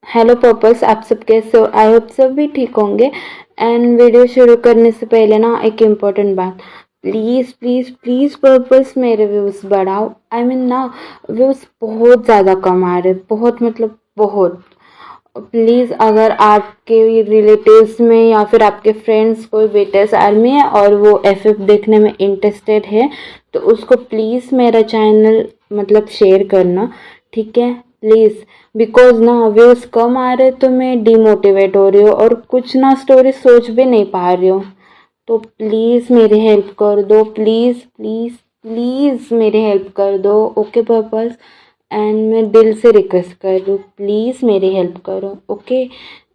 Hello purpose, आप सब कैसे हो? आई होप सब भी ठीक होंगे। एंड वीडियो शुरू करने से पहले ना एक इम्पोर्टेंट बात, प्लीज़ प्लीज़ प्लीज़ पर्पस मेरे व्यूज़ बढ़ाओ। आई मीन ना, व्यूज़ बहुत ज़्यादा कम आ रहे, बहुत मतलब बहुत। प्लीज़ अगर आपके रिलेटिव्स में या फिर आपके फ्रेंड्स कोई बीटीएस आर्मी है और वो एफएफ देखने में इंटरेस्टेड है तो उसको प्लीज़ मेरा चैनल मतलब शेयर करना, ठीक है? प्लीज़, बिकॉज ना व्यूज़ कम आ रहे तो मैं डिमोटिवेट हो रही हूँ और कुछ ना स्टोरी सोच भी नहीं पा रही हूँ। तो प्लीज़ मेरी हेल्प कर दो, प्लीज़ प्लीज़ प्लीज़ मेरी हेल्प कर दो। ओके पर्पस, एंड मैं दिल से रिक्वेस्ट कर रही हूँ, प्लीज़ मेरी हेल्प करो। ओके,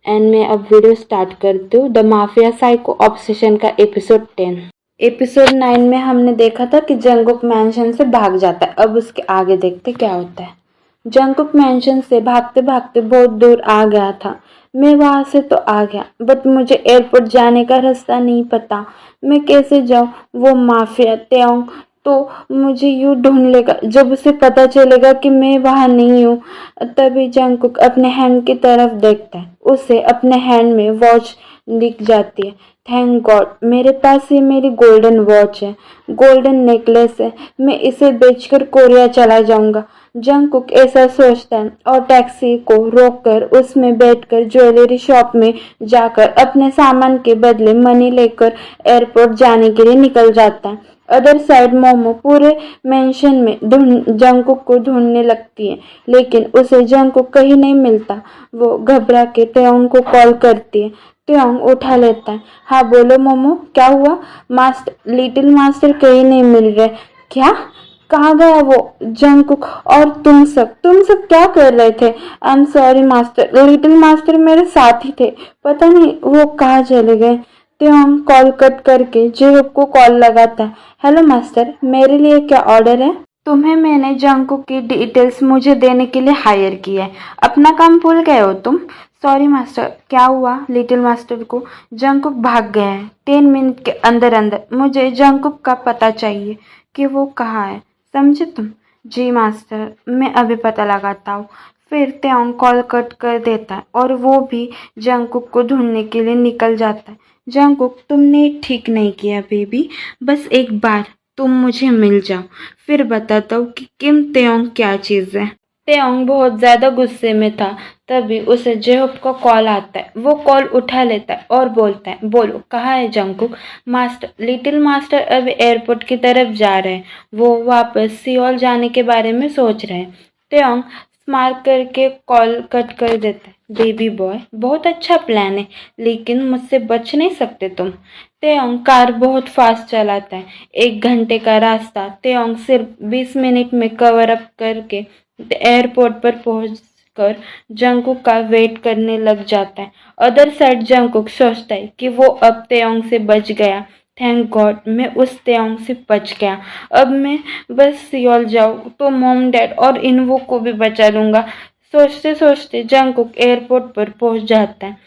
एंड मैं अब वीडियो स्टार्ट करती हूँ। द माफिया साइको ऑब्सेशन का एपिसोड 10। एपिसोड 9 में हमने देखा था कि जंगकुक मैंशन से भाग जाता है। अब उसके आगे देखते क्या होता है। जंगकुक मैंशन से भागते भागते बहुत दूर आ गया था। मैं वहां से तो आ गया, बट मुझे एयरपोर्ट जाने का रास्ता नहीं पता। मैं कैसे जाऊं? वो माफिया त्योंग तो मुझे यूं ढूंढ लेगा। जब उसे पता चलेगा कि मैं वहां नहीं हूँ, तभी जंगकुक अपने हैंड की तरफ देखता है। उसे अपने हैंड में वॉच दिख जाती है। थैंक गॉड, मेरे पास ये मेरी गोल्डन वॉच है, गोल्डन नेकलेस है। मैं इसे बेचकर कोरिया चला जाऊंगा। जंगकुक ऐसा सोचता है और टैक्सी को रोककर उसमें बैठकर ज्वेलरी शॉप में जाकर अपने सामान के बदले मनी लेकर एयरपोर्ट जाने के लिए निकल जाता है। अदर साइड मोमो पूरे मेंशन में जंगकुक को ढूंढने लगती है, लेकिन उसे जंगकुक कहीं नहीं मिलता। वो घबरा के त्योंग को कॉल करती है। त्योंग उठा लेता है। हाँ बोलो मोमो, क्या हुआ? मास्टर, लिटिल मास्टर कहीं नहीं मिल रहे। क्या? कहाँ गया वो जंगकुक? और तुम सब क्या कर रहे थे? I am sorry master, little master मेरे साथ ही थे, पता नहीं वो कहाँ चले गए। त्योंग कॉल कट करके जेहूब को कॉल लगाता है। हेलो मास्टर, मेरे लिए क्या ऑर्डर है? तुम्हें मैंने जंगकुक की डिटेल्स मुझे देने के लिए हायर किया है। अपना काम भूल गए हो तुम? Sorry master. क्या हुआ लिटिल मास्टर को? जंगकुक भाग गया है 10 मिनट के अंदर अंदर। मुझे जंगकुक का पता चाहिए कि वो कहाँ है, समझे तुम? जी मास्टर, मैं अभी पता लगाता हूँ। फिर त्योंग कॉल कट कर देता है और वो भी जंगकुक को ढूंढने के लिए निकल जाता है। जंगकुक, तुमने ठीक नहीं किया बेबी। बस एक बार तुम मुझे मिल जाओ, फिर बताता हूँ कि किम त्योंग क्या चीज़ है। त्योंग बहुत ज्यादा गुस्से में था। तभी उसे जेहूब का कॉल आता है। वो कॉल उठा लेता है और बोलता है, बोलो कहाँ है जंगकुक? मास्टर, लिटिल मास्टर अभी एयरपोर्ट की तरफ जा रहे हैं। वो वापस सियोल जाने के बारे में सोच रहे हैं। त्योंग स्मार्ट करके कॉल कट कर देता है। बेबी बॉय, बहुत अच्छा प्लान है, लेकिन मुझसे बच नहीं सकते तुम। त्योंग कार बहुत फास्ट चलाता है। 1 घंटे का रास्ता त्योंग सिर्फ 20 मिनट में कवर अप करके एयरपोर्ट पर पहुंचकर जंगकुक का वेट करने लग जाता है। अदर साइड जंगकुक सोचता है कि वो अब त्योंग से बच गया। थैंक गॉड, मैं उस त्योंग से बच गया। अब मैं बस सियोल जाऊँ तो मॉम डैड और इनवो को भी बचा लूंगा। सोचते सोचते जंगकुक एयरपोर्ट पर पहुंच जाता है।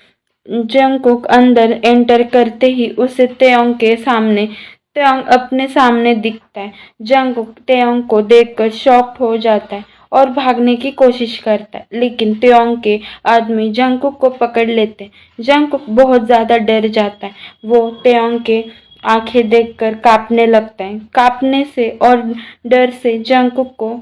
जंगकुक अंदर एंटर करते ही उसे त्योंग के सामने त्योंग अपने सामने दिखता है। जंगकुक त्योंग को देखकर शॉक्ड हो जाता है और भागने की कोशिश करता है, लेकिन त्योंग के आदमी जंगकुक को पकड़ लेते हैं। जंगकुक बहुत ज्यादा डर जाता है। वो त्योंग के आंखें देखकर कांपने लगता है। कांपने से और डर से जंगकुक को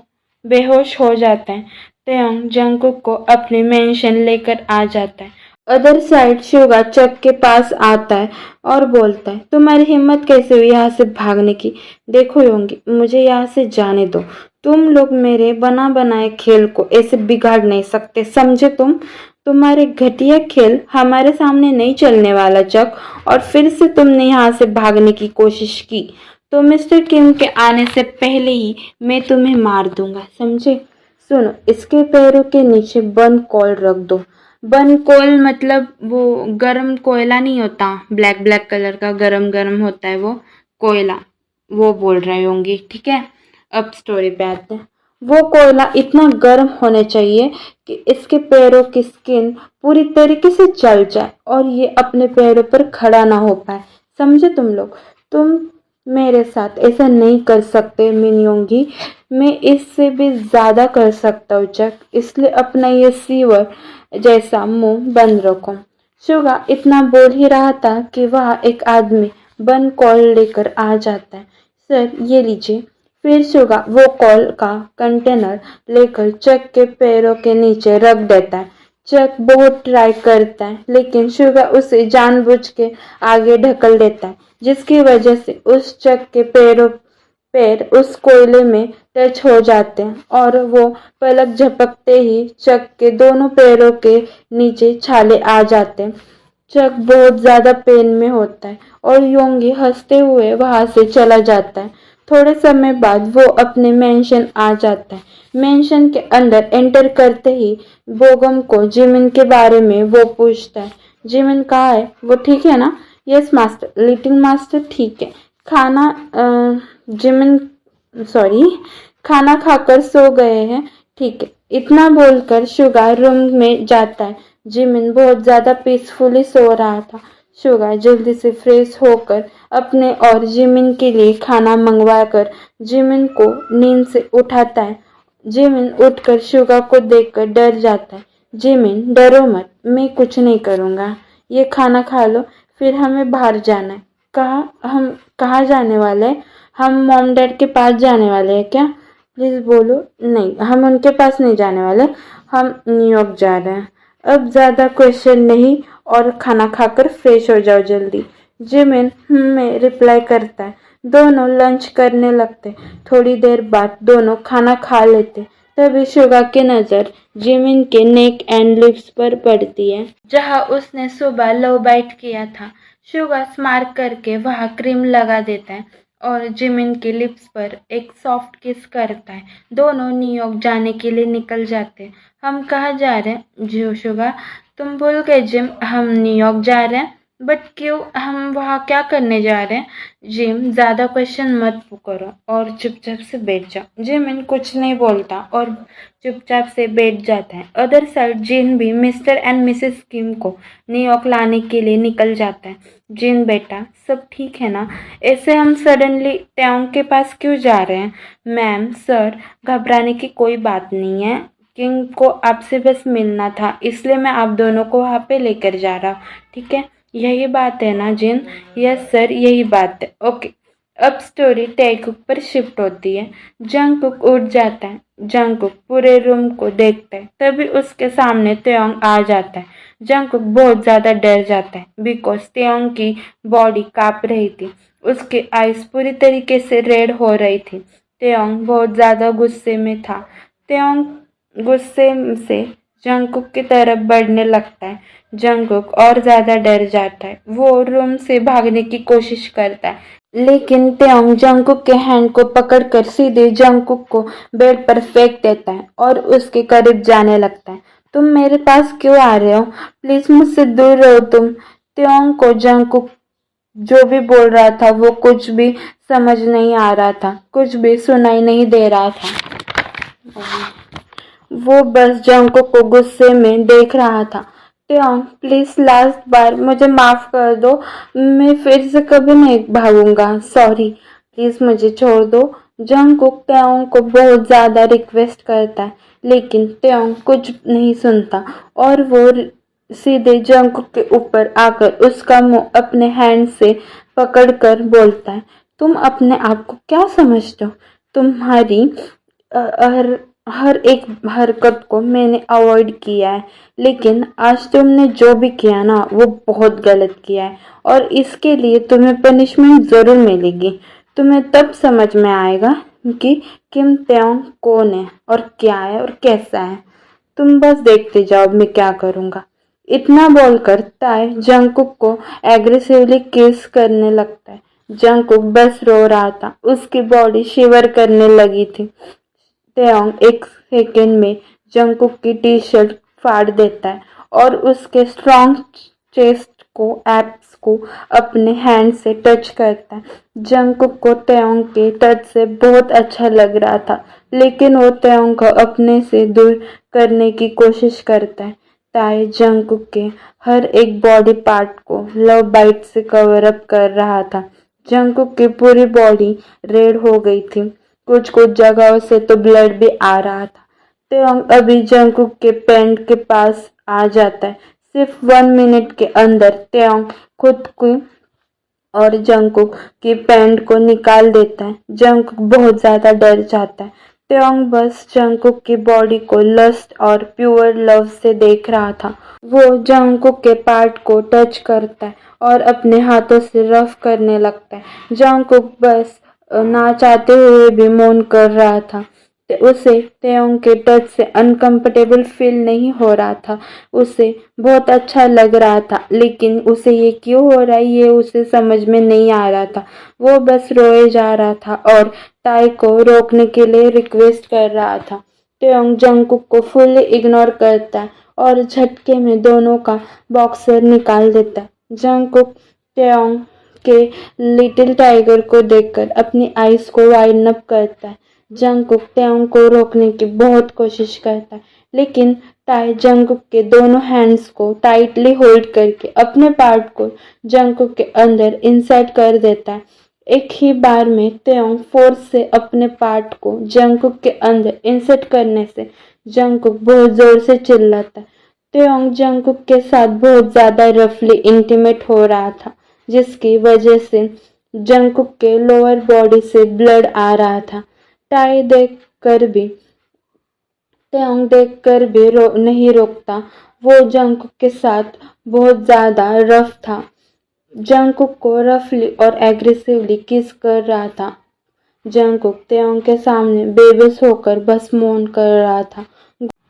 बेहोश हो जाता है। त्योंग जंगकुक को अपने मेंशन लेकर आ जाता है। अदर साइड शिवगा चक के पास आता है और बोलता है, तुम्हारी हिम्मत कैसे हुई यहाँ से भागने की? देखो योंगी, मुझे यहाँ से जाने दो। तुम लोग मेरे बना बनाए खेल को ऐसे बिगाड़ नहीं सकते, समझे तुम? तुम्हारे घटिया खेल हमारे सामने नहीं चलने वाला चक। और फिर से तुमने यहाँ से भागने की कोशिश की तो मिस्टर किम के आने से पहले ही मैं तुम्हें मार दूंगा, समझे? सुनो, इसके पैरों के नीचे बंद कॉल रख दो। बन कोल मतलब वो गरम कोयला नहीं होता, ब्लैक ब्लैक कलर का गरम गरम होता है वो कोयला, वो बोल रहे होंगी, ठीक है? अब स्टोरी पे आते हैं। वो कोयला इतना गर्म होना चाहिए कि इसके पैरों की स्किन पूरी तरीके से जल जाए और ये अपने पैरों पर खड़ा ना हो पाए, समझे तुम लोग? तुम मेरे साथ ऐसा नहीं कर सकते मिन्योंगी, मैं इससे भी ज़्यादा कर सकता हूँ चक, इसलिए अपना ये सीवर जैसा मुंह बंद रखो। शुगा इतना बोल ही रहा था कि वह एक आदमी बंद कॉल लेकर आ जाता है। सर ये लीजिए। फिर शुगा वो कॉल का कंटेनर लेकर चक के पैरों के नीचे रख देता है। चक बहुत ट्राई करता है लेकिन शुगा उसे जानबूझ के आगे ढकल देता है, जिसकी वजह से उस चक के पैर उस कोयले में टच हो जाते हैं और वो पलक झपकते ही चक के दोनों पैरों के नीचे छाले आ जाते हैं। चक बहुत ज्यादा पेन में होता है और योंगी हंसते हुए वहां से चला जाता है। थोड़े समय बाद वो अपने मेंशन आ जाता है। मेंशन के अंदर एंटर करते ही बोगम को जिमिन के बारे में वो पूछता है। जिमिन कहाँ है? वो ठीक है ना? Yes master. लिटिल मास्टर ठीक है। खाना जिमिन सॉरी खाना खाकर सो गए हैं। ठीक है। इतना बोलकर शुगा रूम में जाता है। जिमिन बहुत ज्यादा पीसफुली सो रहा था। शुगा जल्दी से फ्रेश होकर अपने और जिमिन के लिए खाना मंगवा कर जिमिन को नींद से उठाता है। जिमिन उठकर शुगा को देखकर डर जाता है। जिमिन डरो मत, मैं कुछ नहीं करूँगा, ये खाना खा लो, फिर हमें बाहर जाना है। हम कहाँ जाने वाले हैं? हम मॉम डैड के पास जाने वाले हैं क्या? प्लीज बोलो। नहीं, हम उनके पास नहीं जाने वाले, हम न्यूयॉर्क जा रहे हैं। अब ज्यादा क्वेश्चन नहीं और खाना खाकर फ्रेश हो जाओ जल्दी। जिमिन में रिप्लाई करता है। दोनों लंच करने लगते। थोड़ी देर बाद दोनों खाना खा लेते। तभी शुगा की नजर जिमिन के नेक एंड लिप्स पर पड़ती है, जहां उसने सुबह लो बाइट किया था। शुगा स्मार्ट करके वहां क्रीम लगा देता है और जिमिन के लिप्स पर एक सॉफ्ट किस करता है। दोनों न्यूयॉर्क जाने के लिए निकल जाते हैं। हम कहाँ जा रहे हैं? जो शुगा, तुम भूल गए जिम, हम न्यूयॉर्क जा रहे हैं। बट क्यों? हम वहाँ क्या करने जा रहे हैं? जिम, ज्यादा क्वेश्चन मत करो और चुपचाप से बैठ जाओ। जिमिन कुछ नहीं बोलता और चुपचाप से बैठ जाता है। अदर साइड जिन भी मिस्टर एंड मिसेस किम को न्यूयॉर्क लाने के लिए निकल जाता है। जिन बेटा, सब ठीक है ना? ऐसे हम सडनली ट्यांग के पास क्यों जा रहे हैं? मैम, सर, घबराने की कोई बात नहीं है। किंग को आपसे बस मिलना था, इसलिए मैं आप दोनों को वहाँ पे लेकर जा रहा हूँ। ठीक है, यही बात है ना जिन? यस सर, यही बात है। ओके। अब स्टोरी टैकुक पर शिफ्ट होती है। जंगकुक उठ जाता है। जंगकुक पूरे रूम को देखता है, तभी उसके सामने त्योंग आ जाता है। जंगकुक बहुत ज्यादा डर जाता है बिकॉज त्योंग की बॉडी कांप रही थी। उसकी आईज पूरी तरीके से रेड हो रही थी। त्योंग बहुत ज्यादा गुस्से में था। त्योंग गुस्से से जंगकुक की तरफ बढ़ने लगता है। जंगकुक और ज्यादा डर जाता है। वो रूम से भागने की कोशिश करता है, लेकिन त्योंग जंगकुक के हैंड को पकड़कर सीधे जंगकुक को बेड पर फेंक देता है और उसके करीब जाने लगता है। तुम मेरे पास क्यों आ रहे हो? प्लीज मुझसे दूर रहो तुम। त्योंग को जंगकुक जो भी बोल रहा था वो कुछ भी समझ नहीं आ रहा था, कुछ भी सुनाई नहीं दे रहा था। वो बस जंगकुक को गुस्से में देख रहा था। त्योंग, प्लीज लास्ट बार मुझे माफ कर दो, मैं फिर से कभी नहीं भागूंगा, सॉरी, प्लीज मुझे छोड़ दो। जंगकुक त्योंग को बहुत ज्यादा रिक्वेस्ट करता है, लेकिन त्योंग कुछ नहीं सुनता और वो सीधे जंगकुक के ऊपर आकर उसका मुंह अपने हैंड से पकड़कर बोलता है, तुम अपने आप को क्या समझते हो? तुम्हारी हर हर एक हरकत को मैंने अवॉइड किया है, लेकिन आज तुमने जो भी किया ना वो बहुत गलत किया है और इसके लिए तुम्हें पनिशमेंट जरूर मिलेगी। तुम्हें तब समझ में आएगा कि किम त्योंग कौन है और क्या है और कैसा है। तुम बस देखते जाओ मैं क्या करूंगा। इतना बोलकर ताय जंगकुक को एग्रेसिवली किस करने लगता है। जंगकुक बस रो रहा था, उसकी बॉडी शिवर करने लगी थी। त्योंग एक सेकेंड में जंगकुक की टी शर्ट फाड़ देता है और उसके स्ट्रॉन्ग चेस्ट को एब्स को अपने हैंड से टच करता है। जंगकुक को त्योंग के टच से बहुत अच्छा लग रहा था, लेकिन वो त्योंग को अपने से दूर करने की कोशिश करता है। ताई जंगकुक के हर एक बॉडी पार्ट को लव बाइट से कवर अप कर रहा था। जंगकुक की पूरी बॉडी रेड हो गई थी, कुछ कुछ जगहों से तो ब्लड भी आ रहा था। तेयोंग अभी जंगकुक के पैंट के पास आ जाता है। सिर्फ 1 मिनट के अंदर तेयोंग खुद की और जंगकुक की पैंट को निकाल देता है। जंगकुक बहुत ज्यादा डर जाता है। तेयोंग बस जंगकुक की बॉडी को लस्ट और प्योर लव से देख रहा था। वो जंगकुक के पार्ट को टच करता है और अपने हाथों से रफ करने लगता है। जंगकुक बस ना चाहते हुए भी मौन कर रहा था। उसे तेयोंग के टच से अनकंफर्टेबल फील नहीं हो रहा था। उसे बहुत अच्छा लग रहा था, लेकिन उसे ये क्यों हो रहा है ये उसे समझ में नहीं आ रहा था। वो बस रोए जा रहा था और ताई को रोकने के लिए रिक्वेस्ट कर रहा था। तेयोंग जंगकुक को फुल्ली इग्नोर करता है और झटके में दोनों का बॉक्सर निकाल देता है। जंगकुक तेयोंग के लिटिल टाइगर को देखकर अपनी आईज को वाइडन अप करता है। जंगकुक तेयोंग को रोकने की बहुत कोशिश करता है, लेकिन ताई जंगकुक के दोनों हैंड्स को टाइटली होल्ड करके अपने पार्ट को जंगकुक के अंदर इंसर्ट कर देता है। एक ही बार में तेयोंग फोर्स से अपने पार्ट को जंगकुक के अंदर इंसर्ट करने से जंगकुक बहुत जोर से चिल्लाता है। तेयोंग जंगकुक के साथ बहुत ज्यादा रफली इंटीमेट हो रहा था, जिसकी वजह से जंगकुक के लोअर बॉडी से ब्लड आ रहा था। टाई तेयोंग देखकर भी नहीं रोकता। वो जंगकुक के साथ बहुत ज्यादा रफ था। जंगकुक को रफली और एग्रेसिवली किस कर रहा था। जंगकुक तेयोंग के सामने बेबस होकर बस मौन कर रहा था।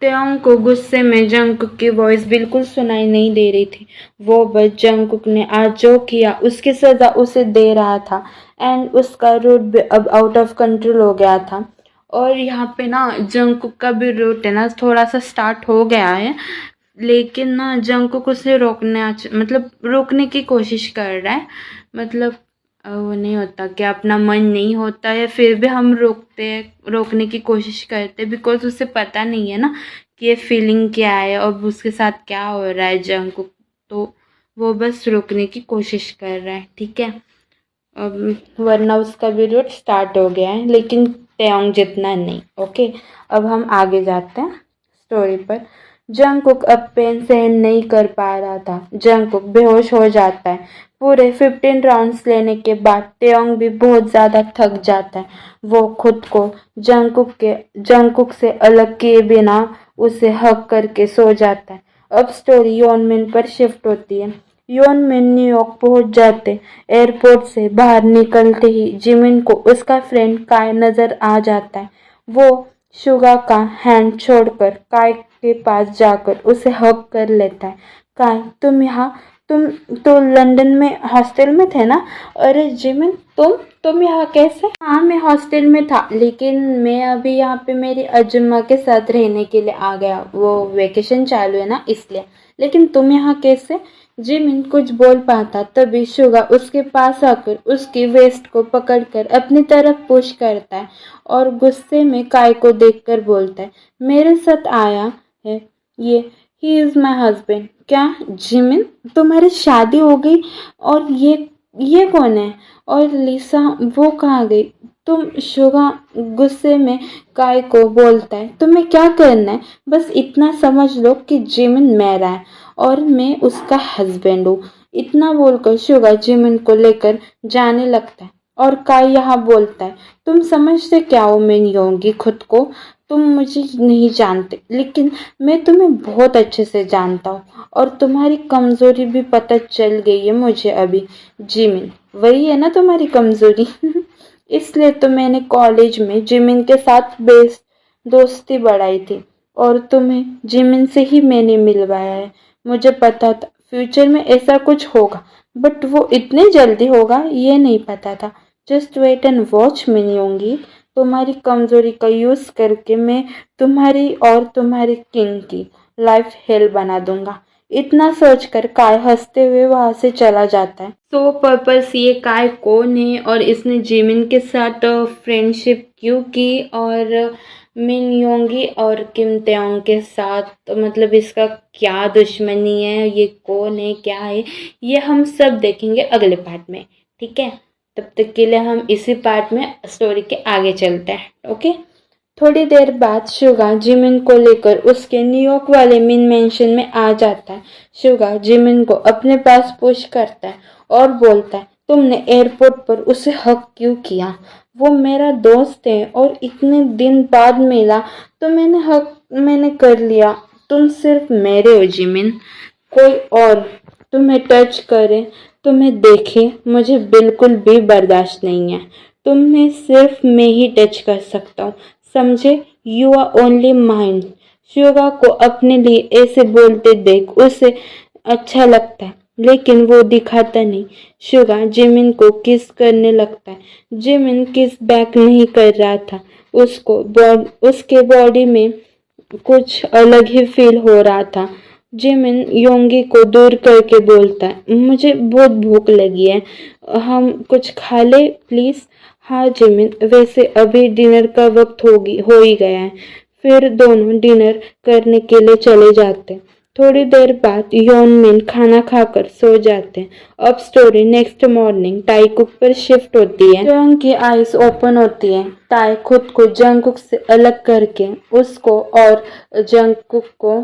तेयोंग को गुस्से में जंगकुक की वॉइस बिल्कुल सुनाई नहीं दे रही थी। वो बस जंगकुक ने आज जो किया उसकी सजा उसे दे रहा था, एंड उसका रूट भी अब आउट ऑफ कंट्रोल हो गया था। और यहाँ पे ना जंगकुक का भी रूट है ना थोड़ा सा स्टार्ट हो गया है, लेकिन ना जंगकुक उसे मतलब रोकने की कोशिश कर रहा है। मतलब वो नहीं होता कि अपना मन नहीं होता है फिर भी हम रोकते हैं, रोकने की कोशिश करते हैं, बिकॉज उसे पता नहीं है ना कि ये फीलिंग क्या है और उसके साथ क्या हो रहा है जंगकुक। तो वो बस रोकने की कोशिश कर रहा है, ठीक है। वरना उसका भी रूट स्टार्ट हो गया है, लेकिन तेयोंग जितना नहीं। ओके, अब हम आगे जाते हैं स्टोरी पर। जंगकुक अब पेन सहन नहीं कर पा रहा था। जंगकुक बेहोश हो जाता है। पूरे 15 राउंड्स लेने के बाद तेयोंग भी बहुत ज्यादा थक जाता है। वो खुद को जंगकुक से अलग किए बिना उसे हक करके सो जाता है। अब स्टोरी योनमिन पर शिफ्ट होती है। योनमिन न्यूयॉर्क पहुंच जाते। एयरपोर्ट से बाहर निकलते ही जिमिन को उसका फ्रेंड काय नजर आ जाता है। वो शुगा का हैंड छोड़कर काय के पास जाकर उसे हग कर लेता है। काय, तुम तो लंदन में हॉस्टल में थे ना? अरे जिमिन, तुम यहाँ कैसे? हाँ, मैं हॉस्टल में था, लेकिन मैं अभी यहाँ पे मेरी अजम्मा के साथ रहने के लिए आ गया। वो वेकेशन चालू है ना, इसलिए। लेकिन तुम यहाँ कैसे? जिमिन कुछ बोल पाता तभी शुगा उसके पास आकर उसकी वेस्ट को पकड़कर अपनी तरफ पुश करता है और गुस्से में काय को देखकर बोलता है, मेरे साथ आया है ये, ही इज माई हस्बैंड। क्या जिमिन, तुम्हारी शादी हो गई? और ये कौन है? और लिसा, वो कहाँ गई? तुम शुगा गुस्से में काय को बोलता है, तुम्हें क्या करना है? बस इतना समझ लो कि जिमिन मेरा है और मैं उसका हस्बैंड हूँ। इतना बोलकर शुगा जिमिन को लेकर जाने लगता है और काय यहाँ बोलता है, तुम समझते क्या हो मैं होंगी खुद को? तुम मुझे नहीं जानते, लेकिन मैं तुम्हें बहुत अच्छे से जानता हूँ और तुम्हारी कमजोरी भी पता चल गई है मुझे अभी। जिमिन, वही है ना तुम्हारी कमजोरी? इसलिए तो मैंने कॉलेज में जिमिन के साथ बेस्ट दोस्ती बढ़ाई थी और तुम्हें जिमिन से ही मैंने मिलवाया है। मुझे पता था फ्यूचर में ऐसा कुछ होगा, बट वो इतने जल्दी होगा ये नहीं पता था। जस्ट वेट एंड वॉच मिनी होंगी। तुम्हारी कमजोरी का यूज करके मैं तुम्हारी और तुम्हारे किंग की लाइफ हेल बना दूंगा। इतना सोचकर काय हंसते हुए वहां से चला जाता है। तो पर्पस ये काय कौन है और इसने जिमिन के साथ फ्रेंडशिप क्यों की, और मिन योंगी और किम तेयोंग के साथ मतलब इसका क्या दुश्मनी है, ये कौन है क्या है, ये हम सब देखेंगे अगले पार्ट में, ठीक है। तब तक के लिए हम इसी पार्ट में स्टोरी के आगे चलते हैं। ओके। थोड़ी देर बाद शुगा जिमिन को लेकर उसके न्यूयॉर्क वाले मिन मेंशन में आ जाता है। शुगा जिमिन को अपने पास पुश करता है और बोलता है, तुमने एयरपोर्ट पर उसे हक क्यों किया? वो मेरा दोस्त है और इतने दिन बाद मिला तो मैंने कर लिया। तुम सिर्फ मेरे हो जिमिन। कोई और तुम्हें टच करे, तुम्हें देखे, मुझे बिल्कुल भी बर्दाश्त नहीं है। तुम्हें सिर्फ मैं ही टच कर सकता हूँ, समझे? You are only mind. Suga को अपने लिए ऐसे बोलते देख उसे अच्छा लगता है, लेकिन वो दिखाता नहीं। शुगा जिमिन को किस करने लगता है। जिमिन किस बैक नहीं कर रहा था। उसके बॉडी में कुछ अलग ही फील हो रहा था। जिमिन योंगी को दूर करके बोलता है, मुझे बहुत भूख लगी है, हम कुछ खा ले प्लीज। हाँ जिमिन, वैसे अभी डिनर का वक्त हो ही गया है। फिर दोनों डिनर करने के लिए चले जाते हैं। थोड़ी देर बाद योनमिन खाना खाकर सो जाते हैं। अब स्टोरी नेक्स्ट मॉर्निंग टाईकुक पर शिफ्ट होती है। जंग की आईज ओपन होती है। ताई खुद को जंगकुक से अलग करके उसको और जंगकुक को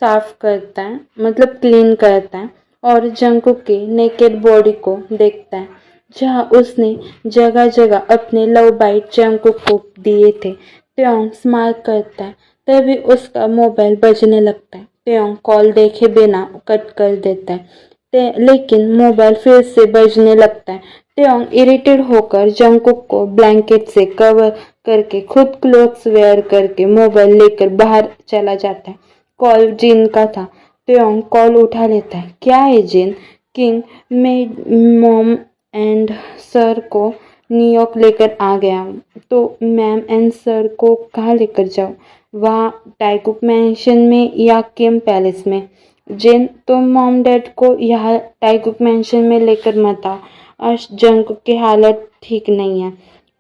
साफ करता है, मतलब क्लीन करता है, और जंगकुक की नेकेड बॉडी को देखता है जहाँ उसने जगह जगह अपने लव बाइट जंगकुक को दिए थे। त्योंग स्माइल करता है। तभी उसका मोबाइल बजने लगता है। त्योंग कॉल देखे बिना कट कर देता है, लेकिन मोबाइल फिर से बजने लगता है। त्योंग इरिटेट होकर जंगकुक को ब्लैंकेट से कवर करके खुद क्लोथ्स वेयर करके मोबाइल लेकर बाहर चला जाता है। कॉल जिन का था। त्योंग कॉल उठा लेता है। क्या है जिन? किंग, मैं मॉम एंड सर को न्यूयॉर्क लेकर आ गया हूँ। तो मैम एंड सर को कहाँ लेकर जाऊँ? वहाँ टाईकुक मैंशन में या किम पैलेस में? जिन, तुम मॉम डैड को यहाँ टाईकुक मैंशन में लेकर मत आओ। आज जंगकुक की हालत ठीक नहीं है,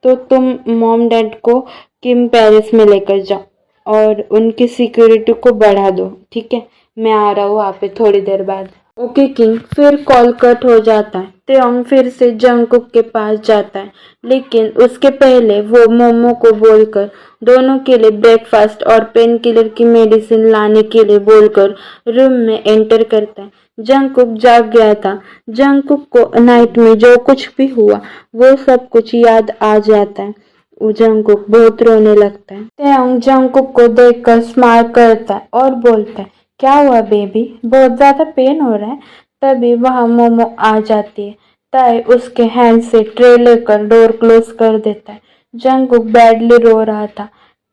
तो तुम मॉम डैड को किम पैलेस में लेकर जाओ और उनकी सिक्योरिटी को बढ़ा दो, ठीक है? मैं आ रहा हूँ वहाँ पे थोड़ी देर बाद। Okay king. फिर कॉल कट हो जाता है। त्योंग फिर से जंगकुक के पास जाता है, लेकिन उसके पहले वो मोमो को बोलकर दोनों के लिए ब्रेकफास्ट और पेन किलर की मेडिसिन लाने के लिए बोलकर रूम में एंटर करता है। जंगकुक जाग गया था। जंगकुक को नाइट में जो कुछ भी हुआ वो सब कुछ याद आ जाता है। जंगकुक बहुत रोने लगता है। त्योंग जंगकुक को देखकर स्माइल करता है और बोलता है, क्या हुआ बेबी, बहुत ज्यादा पेन हो रहा है? तभी वहां मोमो आ जाती है। ताई उसके हैंड से ट्रे लेकर डोर क्लोज कर देता है। जंगकुक बैडली रो रहा था।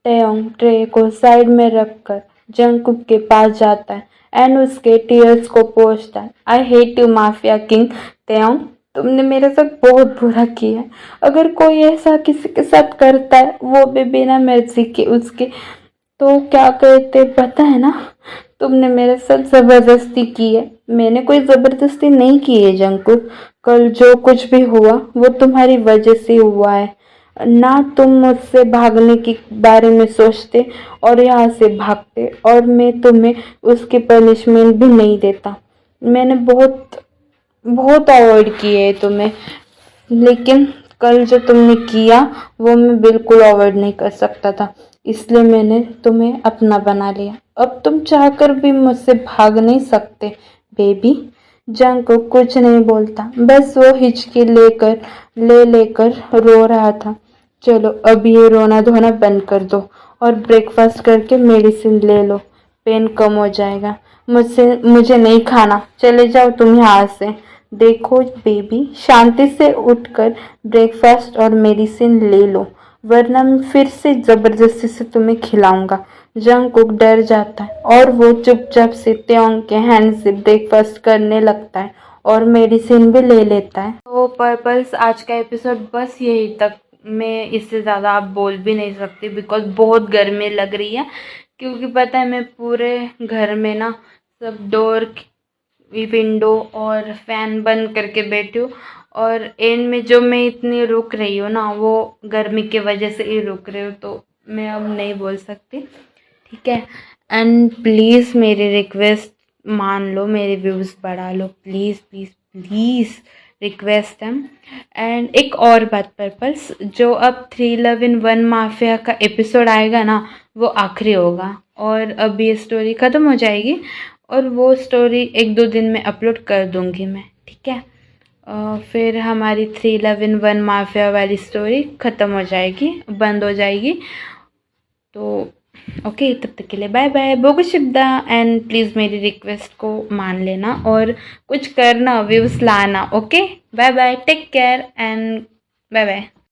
त्योंग ट्रे को साइड में रखकर जंगकुक के पास जाता है एंड उसके टीयर्स को पोंछता है। I hate you mafia king. त्योंग, तुमने मेरे साथ बहुत बुरा किया है। अगर कोई ऐसा किसी के साथ करता है, वो भी बिना मर्जी के उसके, तो क्या कहते पता है ना? तुमने मेरे साथ जबरदस्ती की है। मैंने कोई जबरदस्ती नहीं की है जंकुक। कल जो कुछ भी हुआ वो तुम्हारी वजह से हुआ है ना। तुम मुझसे भागने के बारे में सोचते और यहाँ से भागते और मैं तुम्हें उसकी पनिशमेंट भी नहीं देता। मैंने बहुत बहुत अवॉइड किए है तुम्हें, लेकिन कल जो तुमने किया वो मैं बिल्कुल अवॉइड नहीं कर सकता था, इसलिए मैंने तुम्हें अपना बना लिया। अब तुम चाहकर भी मुझसे भाग नहीं सकते बेबी। जंगकुक कुछ नहीं बोलता, बस वो हिचकी लेकर रो रहा था। चलो अब ये रोना धोना बंद कर दो और ब्रेकफास्ट करके मेडिसिन ले लो, पेन कम हो जाएगा। मुझे नहीं खाना, चले जाओ तुम यहाँ से। देखो बेबी, शांति से उठकर ब्रेकफास्ट और मेडिसिन ले लो, वरना मैं फिर से जबरदस्ती से तुम्हें खिलाऊंगा। जंगकुक डर जाता है और वो चुपचाप से त्योंग के हैंड से ब्रेकफास्ट करने लगता है और मेडिसिन भी ले लेता है। तो पर्पल्स, आज का एपिसोड बस यही तक। मैं इससे ज़्यादा आप बोल भी नहीं सकती बिकॉज बहुत गर्मी लग रही है, क्योंकि पता है मैं पूरे घर में ना सब डोर, विंडो और फैन बंद करके बैठी हूँ, और एंड में जो मैं इतनी रुक रही हूँ ना वो गर्मी की वजह से ही रुक रही हूँ, तो मैं अब नहीं बोल सकती, ठीक है? एंड प्लीज़ मेरी रिक्वेस्ट मान लो, मेरे व्यूज़ बढ़ा लो, please please please. Request them. And एक और बात पर्पल्स, जो अब 3 Love in 1 माफिया का एपिसोड आएगा ना, वो आखिरी होगा और अब ये स्टोरी ख़त्म हो जाएगी और वो स्टोरी 1-2 दिन में अपलोड कर दूँगी मैं, ठीक है। फिर हमारी 3 Love in 1 माफिया वाली स्टोरी ख़त्म हो जाएगी, बंद हो जाएगी। तो ओके, तब तक के लिए बाय बाय, बोगो शिब्दा। एंड प्लीज़ मेरी रिक्वेस्ट को मान लेना और कुछ करना, व्यूज़ लाना। Okay, bye bye, take care and bye bye.